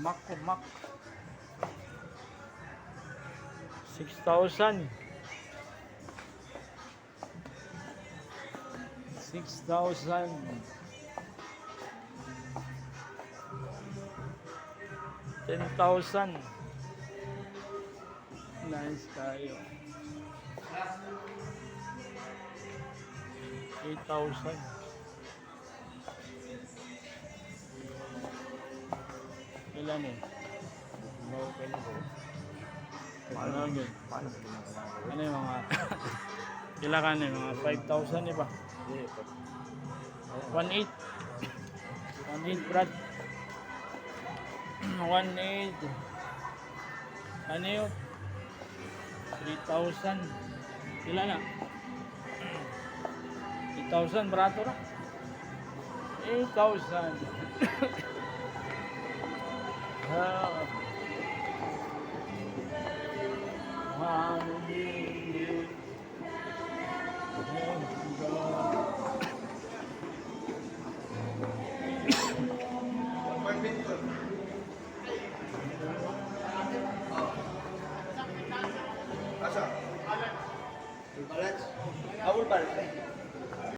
Kumak. 6,000. 6,000. 10,000. Nice tayo. 8,000. Ilan eh? Ano yun? Ano yung mga kailangan eh? Mga 5,000 eh ba? 1,800. 1,800 brad. 1,800. Ano yun? 3,000. Ilan na? 8,000 barato na. 8,000. Balance? Awal balance?